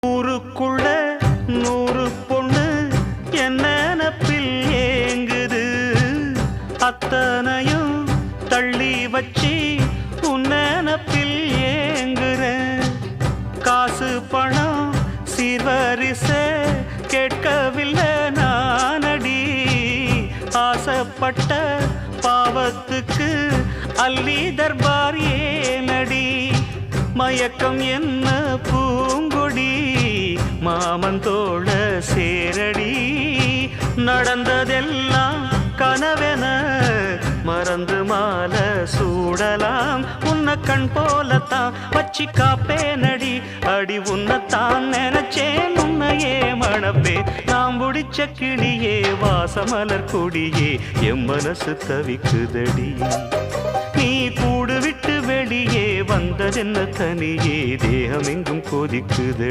ஊருக்குள்ள 100 பொண்ணு என்ன நினப்பில் ஏங்குது, அத்தனையும் தள்ளி வச்சு உன் நினப்பில் ஏங்குற. காசு பணம் சீர்வரிச கேட்கவில்லை நானடி, ஆசைப்பட்ட பாவத்துக்கு அள்ளி தர்பார் ஏனடி. மயக்கம் என்ன பூங்கொடி மாமன் தோள சேரடி, நடந்ததெல்லாம் கனவென மறந்து மாலை சூடலாம். உன்னை கண் போலத்தான் வச்சி காப்பேனடி, அடி உன்னைத்தான் நினைச்சேன் உன்னையே மணப்பே. நாம் முடிச்ச கிளியே வாசமலர் கொடியே எம் மனசு தவிக்குதடி. நீ கூடு விட்டு வெளியே வந்ததென்ன தனியே தேகம் எங்கும் கொதிக்குதடி.